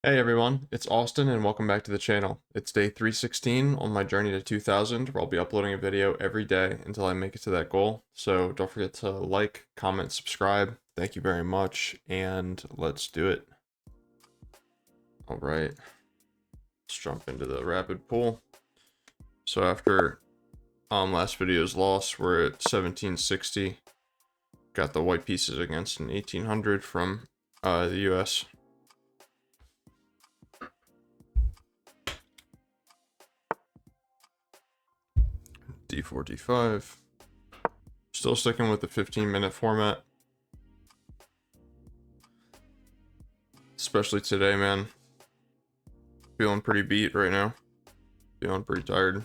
Hey everyone, it's Austin and welcome back to the channel. It's day 316 on my journey to 2000 where I'll be uploading a video every day until I make it to that goal. So don't forget to like, comment, subscribe. Thank you very much and let's do it. Alright, let's jump into the rapid pool. So after last video's loss, we're at 1760. Got the white pieces against an 1800 from the US. D4, D5. Still sticking with the 15-minute format. Especially today, man. Feeling pretty beat right now. Feeling pretty tired.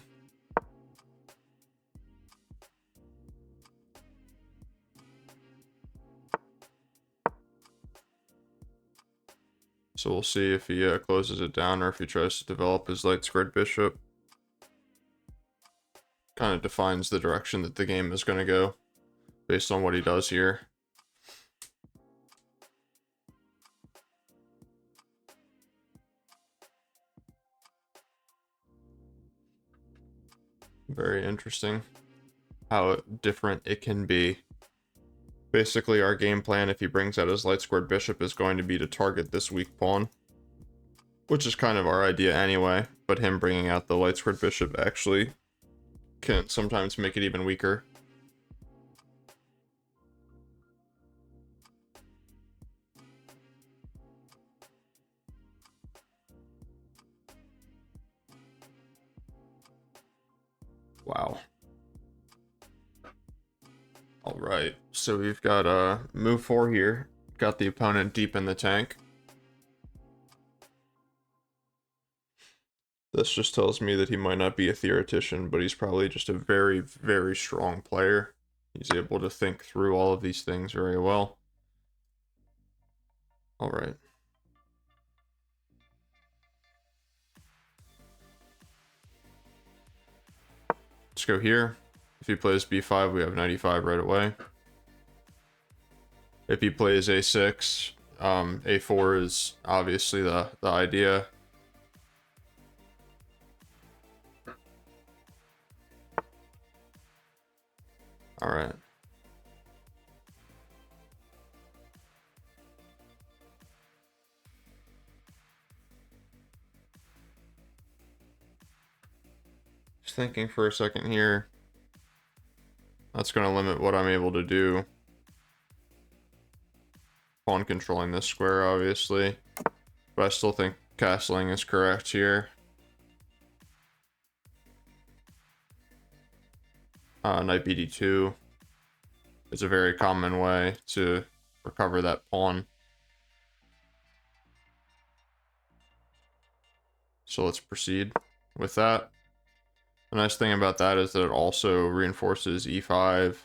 So we'll see if he closes it down or if he tries to develop his light squared bishop. Kind of defines the direction that the game is going to go based on what he does here. Very interesting how different it can be. Basically, our game plan, if he brings out his light squared bishop, is going to be to target this weak pawn, which is kind of our idea anyway, but him bringing out the light squared bishop actually can sometimes make it even weaker. Wow. All right, so we've got move 4 here. Got the opponent deep in the tank. This just tells me that he might not be a theoretician, but he's probably just a very, very strong player. He's able to think through all of these things very well. All right. Let's go here. If he plays b5, we have 95 right away. If he plays a6, a4 is obviously the idea. All right. Just thinking for a second here. That's going to limit what I'm able to do. Pawn controlling this square, obviously. But I still think castling is correct here. Knight bd2 is a very common way to recover that pawn. So let's proceed with that. The nice thing about that is that it also reinforces e5.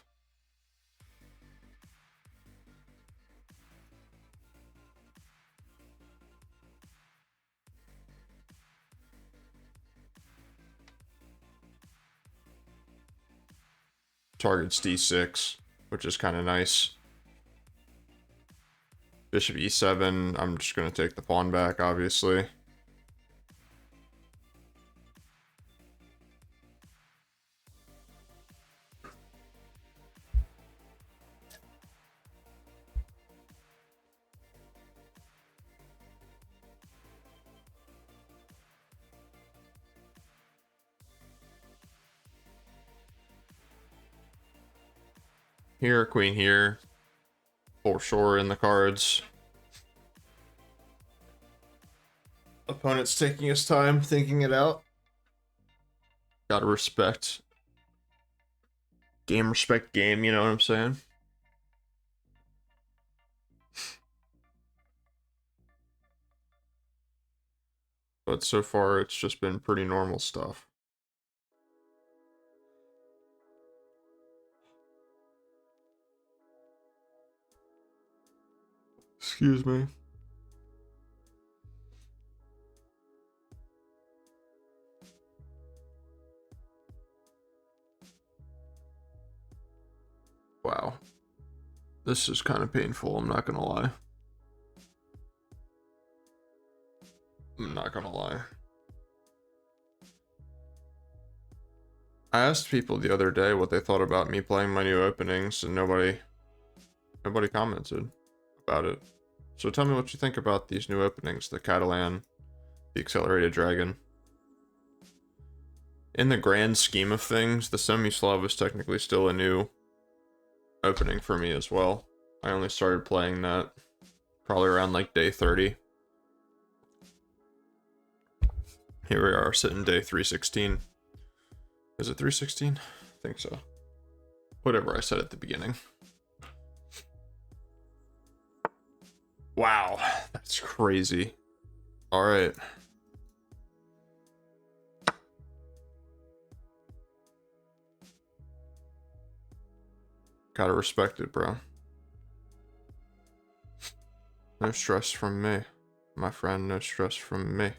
Targets d6, which is kind of nice. Bishop e7, I'm just going to take the pawn back, obviously. Here, queen here. For sure in the cards. Opponent's taking his time thinking it out. Gotta respect game, you know what I'm saying? But so far, it's just been pretty normal stuff. Excuse me. Wow. This is kind of painful, I'm not gonna lie. I'm not gonna lie. I asked people the other day what they thought about me playing my new openings, and nobody commented about it. So tell me what you think about these new openings, the Catalan, the Accelerated Dragon. In the grand scheme of things, the Semi-Slav is technically still a new opening for me as well. I only started playing that probably around like day 30. Here we are sitting day 316. Is it 316? I think so. Whatever I said at the beginning. Wow, that's crazy. All right. Gotta respect it, bro. No stress from me. My friend, no stress from me.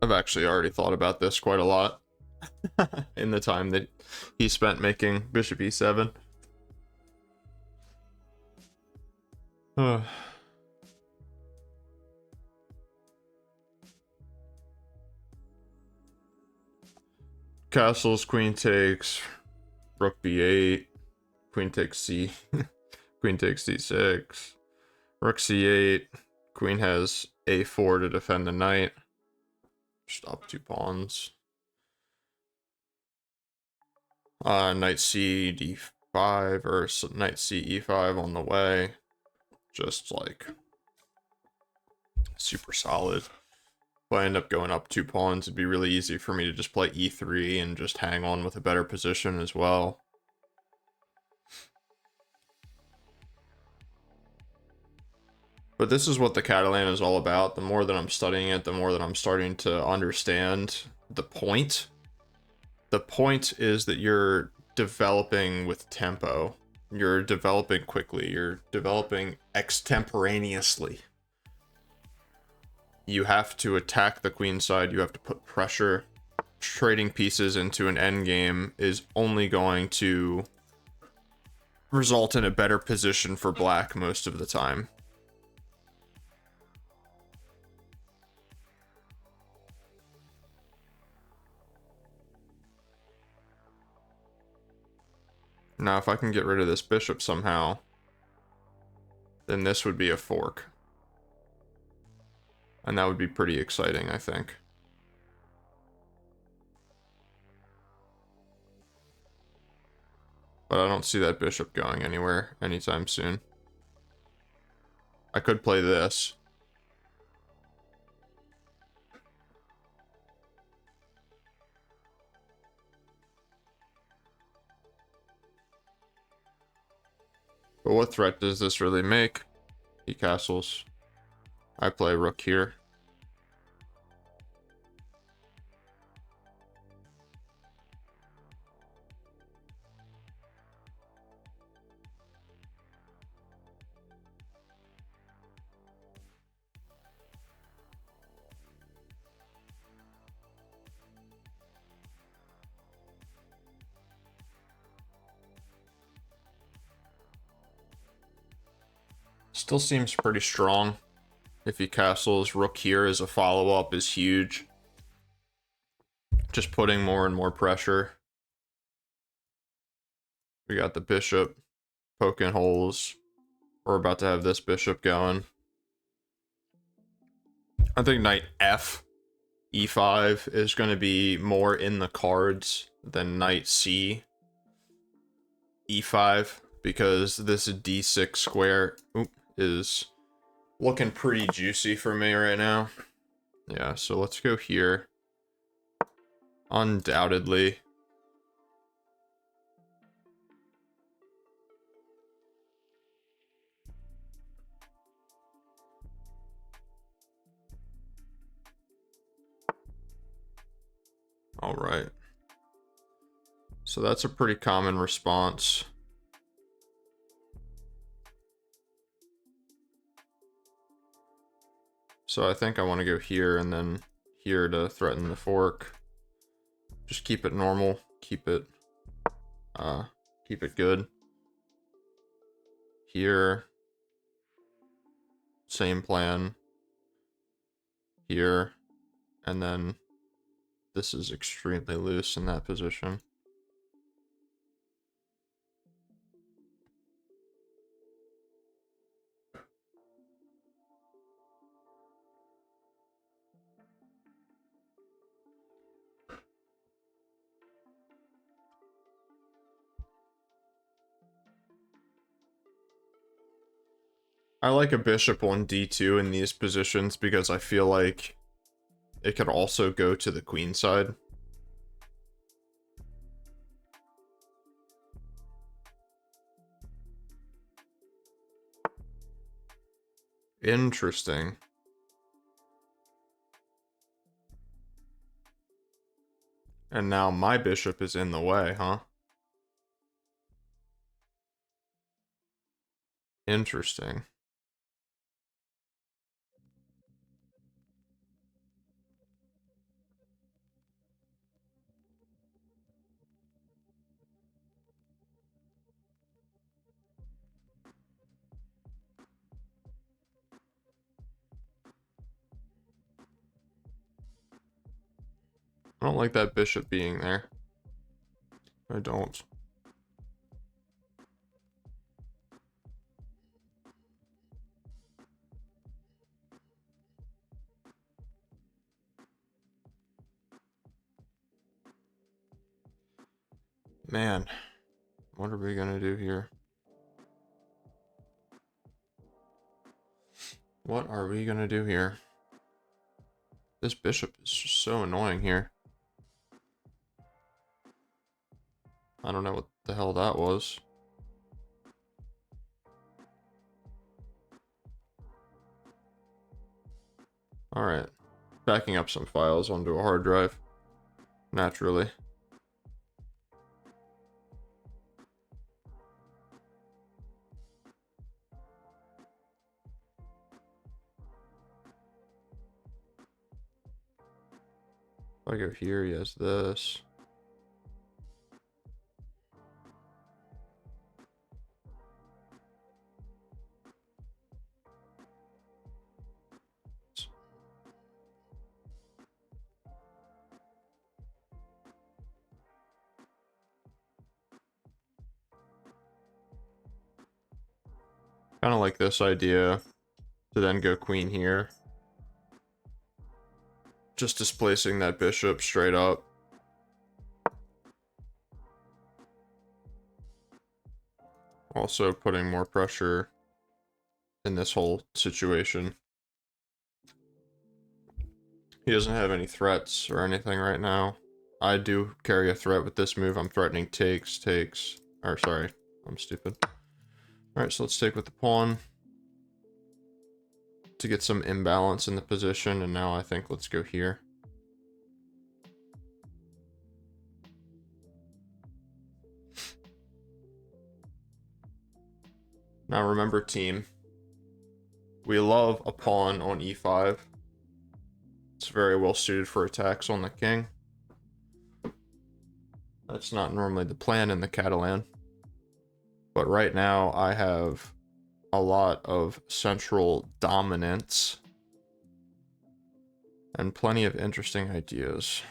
I've actually already thought about this quite a lot in the time that he spent making Bishop E7. Castles, queen takes, rook b8, queen takes c, queen takes d6, rook c8, queen has a4 to defend the knight. Just up 2 pawns. Knight c d5 or knight c e5 on the way. Just like super solid. If I end up going up 2 pawns, it'd be really easy for me to just play e3 and just hang on with a better position as well. But this is what the Catalan is all about. The more that I'm studying it, the more that I'm starting to understand the point. The point is that you're developing with tempo. You're developing quickly. You're developing extemporaneously. You have to attack the queen side. You have to put pressure. Trading pieces into an endgame is only going to result in a better position for black most of the time. Now, if I can get rid of this bishop somehow, then this would be a fork. And that would be pretty exciting, I think. But I don't see that bishop going anywhere anytime soon. I could play this. But what threat does this really make? He castles. I play rook here. Still seems pretty strong. If he castles, rook here as a follow-up is huge. Just putting more and more pressure. We got the bishop poking holes. We're about to have this bishop going. I think knight f e5 is going to be more in the cards than knight c e5, because this d6 square is looking pretty juicy for me right now. Yeah, so let's go here. Undoubtedly. All right. So that's a pretty common response. So I think I want to go here and then here to threaten the fork. Just keep it normal, keep it good. Here, same plan. Here, and then this is extremely loose in that position. I like a bishop on d2 in these positions because I feel like it could also go to the queen side. Interesting. And now my bishop is in the way, huh? Interesting. I don't like that bishop being there. I don't. Man, what are we gonna do here? What are we gonna do here? This bishop is just so annoying here. I don't know what the hell that was. Alright. Backing up some files onto a hard drive. Naturally. If I go here, he has this. Kind of like this idea to then go queen here. Just displacing that bishop straight up. Also putting more pressure in this whole situation. He doesn't have any threats or anything right now. I do carry a threat with this move. I'm threatening takes. Or sorry, I'm stupid. Alright, so let's take with the pawn to get some imbalance in the position, and now I think let's go here. Now remember, team, we love a pawn on e5. It's very well suited for attacks on the king. That's not normally the plan in the Catalan. But right now I have a lot of central dominance and plenty of interesting ideas.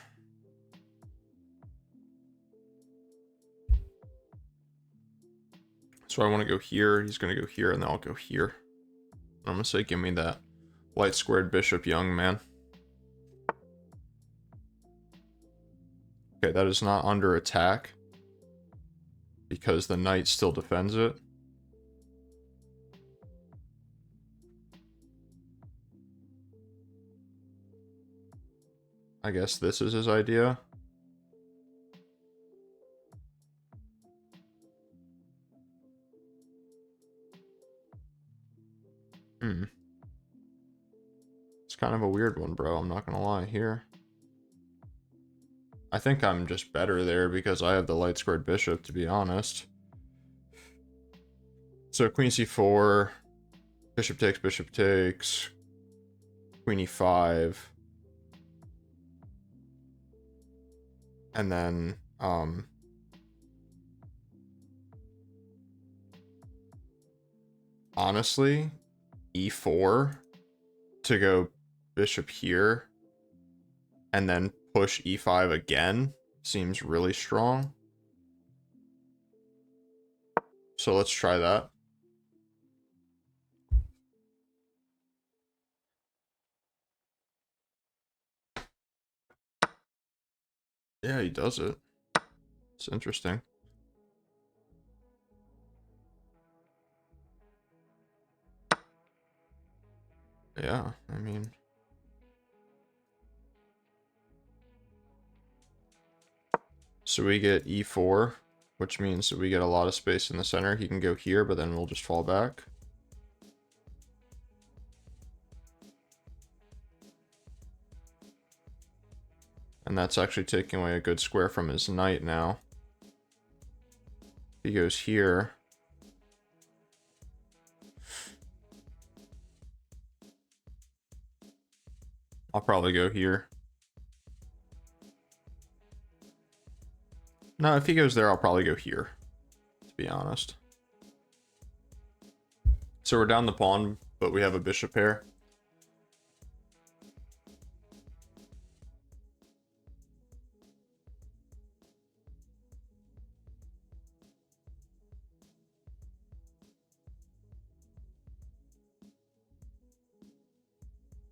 So I want to go here, he's going to go here, and then I'll go here. I'm going to say, give me that light squared bishop, young man. Okay, that is not under attack because the knight still defends it. I guess this is his idea. It's kind of a weird one, bro. I'm not gonna lie here. I think I'm just better there because I have the light squared bishop, to be honest. So queen c4, bishop takes, queen e5. And then, honestly, e4 to go bishop here and then push e5 again seems really strong. So let's try that. Yeah, he does it. It's interesting. Yeah, I mean... So we get e4, which means that we get a lot of space in the center. He can go here, but then we'll just fall back. And that's actually taking away a good square from his knight now. He goes here. I'll probably go here. No, if he goes there, I'll probably go here, to be honest. So we're down the pawn, but we have a bishop pair.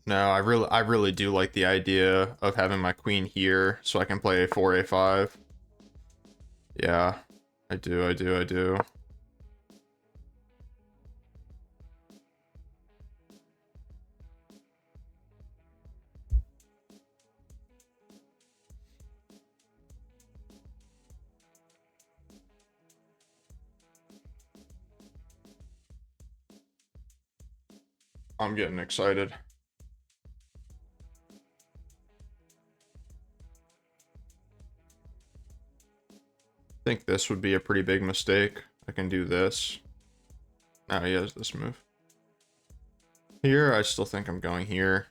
No, I really do like the idea of having my queen here so I can play a4, a5. Yeah, I do. I'm getting excited. I think this would be a pretty big mistake. I can do this. Now he has this move. Here, I still think I'm going here.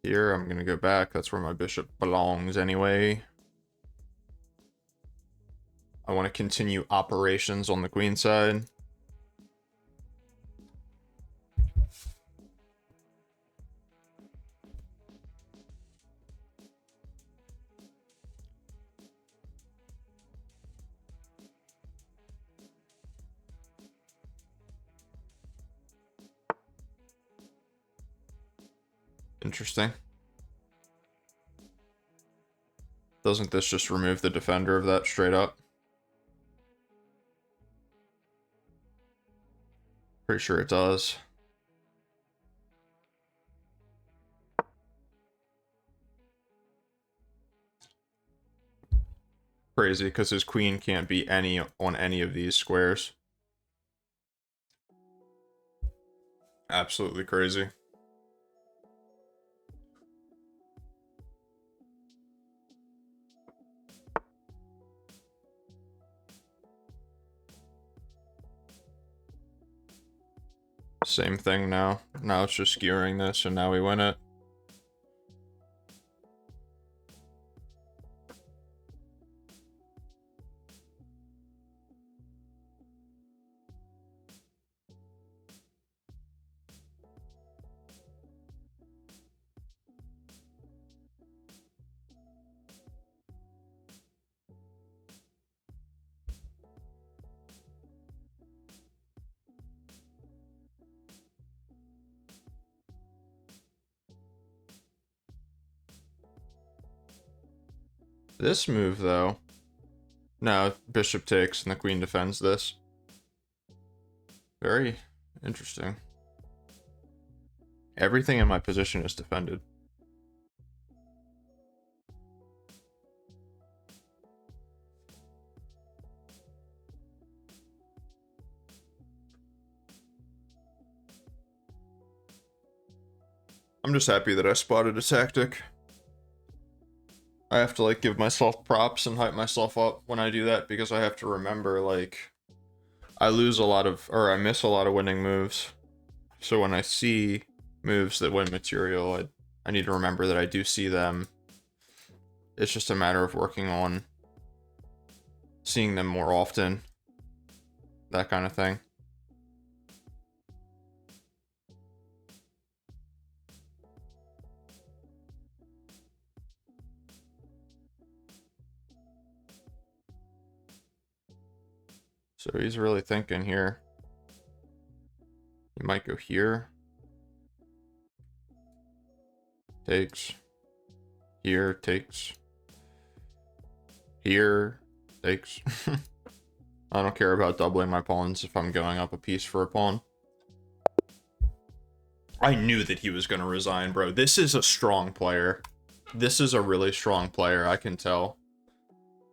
Here, I'm gonna go back. That's where my bishop belongs anyway. I want to continue operations on the queen side. Interesting. Doesn't this just remove the defender of that straight up? Pretty sure it does. Crazy, because his queen can't be on any of these squares. Absolutely crazy. Same thing now. Now it's just skewering this, and now we win it. This move, though... No, bishop takes and the queen defends this. Very interesting. Everything in my position is defended. I'm just happy that I spotted a tactic. I have to like give myself props and hype myself up when I do that, because I have to remember, like, I lose a lot of, or I miss a lot of winning moves. So when I see moves that win material, I need to remember that I do see them. It's just a matter of working on seeing them more often. That kind of thing. So he's really thinking here. He might go here. Takes. Here, takes. Here, takes. I don't care about doubling my pawns if I'm going up a piece for a pawn. I knew that he was going to resign, bro. This is a strong player. This is a really strong player, I can tell.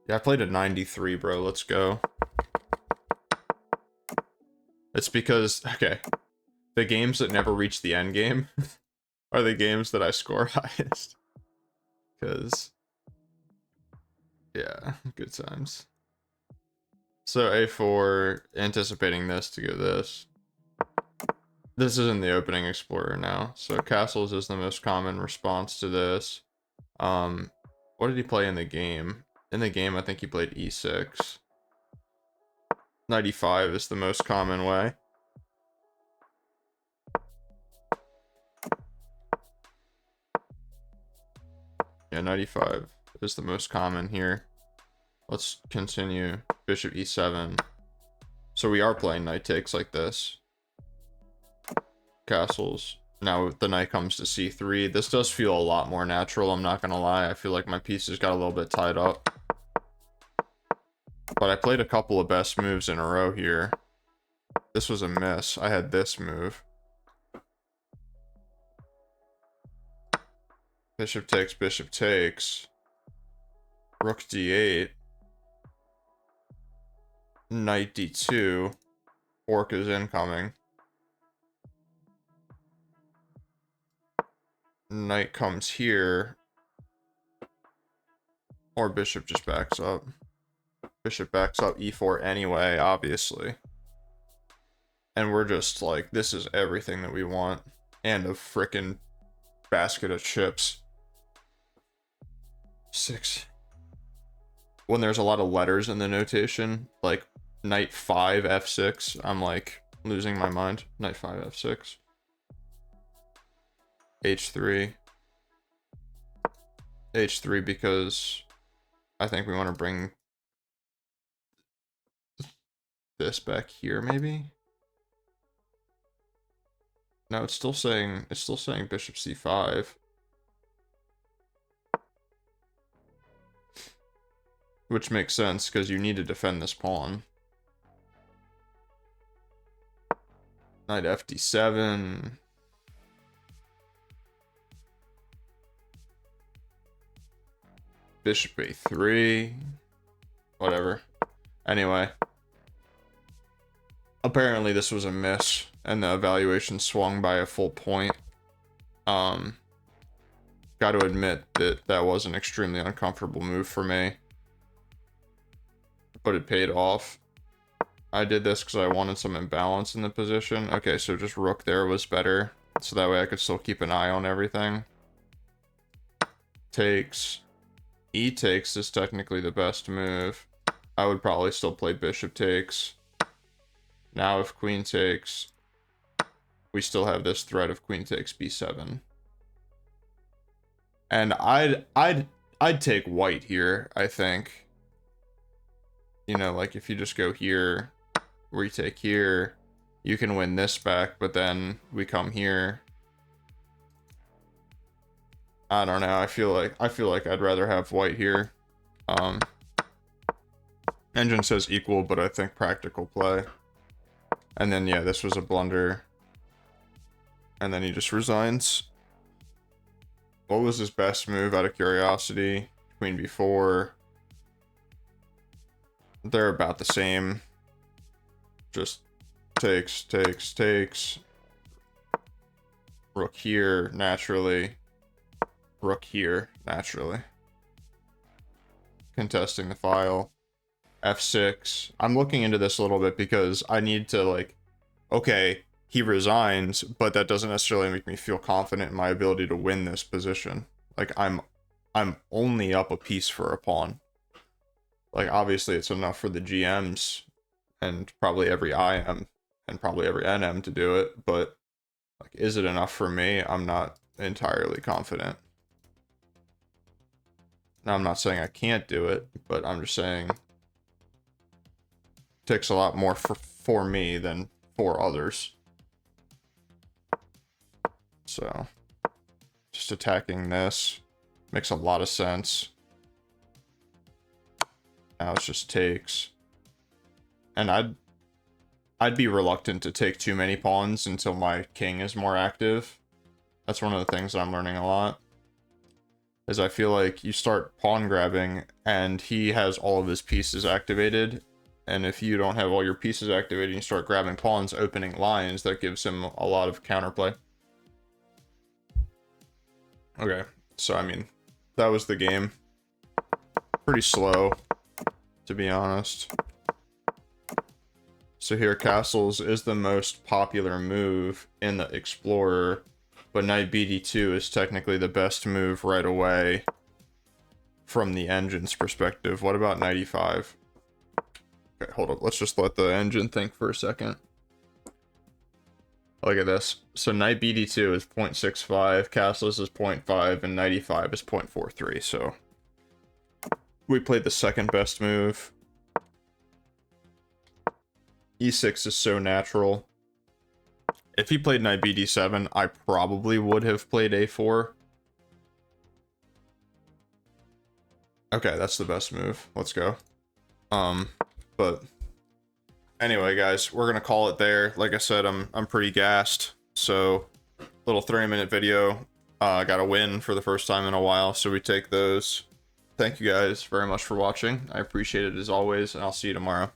Yeah, I played a 93, bro. Let's go. It's because, okay, the games that never reach the end game are the games that I score highest. Because, yeah, good times. So A4, anticipating this to go this. This is in the opening explorer now. So castles is the most common response to this. What did he play in the game? In the game, I think he played E6. 95 is the most common way. Yeah, 95 is the most common here. Let's continue. Bishop E7. So we are playing knight takes like this. Castles. Now the knight comes to C3. This does feel a lot more natural, I'm not gonna lie. I feel like my pieces got a little bit tied up. But I played a couple of best moves in a row here. This was a miss. I had this move. Bishop takes, bishop takes. Rook D8. Knight D2. Fork is incoming. Knight comes here. Or bishop just backs up. Bishop backs up E4 anyway, obviously. And we're just like, this is everything that we want. And a frickin' basket of chips. 6. When there's a lot of letters in the notation, like knight 5 F6, I'm like losing my mind. Knight 5 F6. H3. H3 because I think we want to bring this back here, maybe? No, it's still saying bishop C5. Which makes sense, because you need to defend this pawn. Knight FD7. Bishop A3. Whatever. Anyway. Apparently this was a miss, and the evaluation swung by a full point. Got to admit that that was an extremely uncomfortable move for me. But it paid off. I did this because I wanted some imbalance in the position. Okay, so just rook there was better. So that way I could still keep an eye on everything. Takes. E takes is technically the best move. I would probably still play bishop takes. Now if queen takes, we still have this threat of queen takes b7. And I'd take white here, I think. You know, like if you just go here, retake here, you can win this back, but then we come here. I don't know. I feel like I'd rather have white here. Engine says equal, but I think practical play. And then yeah, this was a blunder. And then he just resigns. What was his best move out of curiosity? Queen b4. They're about the same. Just takes, takes, takes. Rook here, naturally. Rook here, naturally. contesting the file. F6. I'm looking into this a little bit because I need to, like, okay, he resigns, but that doesn't necessarily make me feel confident in my ability to win this position. Like, I'm only up a piece for a pawn. Like, obviously it's enough for the GMs and probably every IM and probably every NM to do it, but like, is it enough for me? I'm not entirely confident. Now, I'm not saying I can't do it, but I'm just saying it takes a lot more for me than for others. So, just attacking this makes a lot of sense. Now it just takes. And I'd be reluctant to take too many pawns until my king is more active. That's one of the things that I'm learning a lot. Is I feel like you start pawn grabbing and he has all of his pieces activated. And if you don't have all your pieces activated and you start grabbing pawns, opening lines, that gives him a lot of counterplay. Okay, so I mean, that was the game. Pretty slow, to be honest. So here, castles is the most popular move in the Explorer, but knight bd2 is technically the best move right away from the engine's perspective. What about knight e5? Okay, hold up. Let's just let the engine think for a second. Look at this. So knight bd2 is 0.65, castles is 0.5, and knight e5 is 0.43. So we played the second best move. E6 is so natural. If he played knight bd7, I probably would have played a4. Okay, that's the best move. Let's go. But anyway, guys, we're gonna call it there. Like I said, I'm pretty gassed. So, little 30-minute video. Got a win for the first time in a while, so we take those. Thank you guys very much for watching. I appreciate it as always, and I'll see you tomorrow.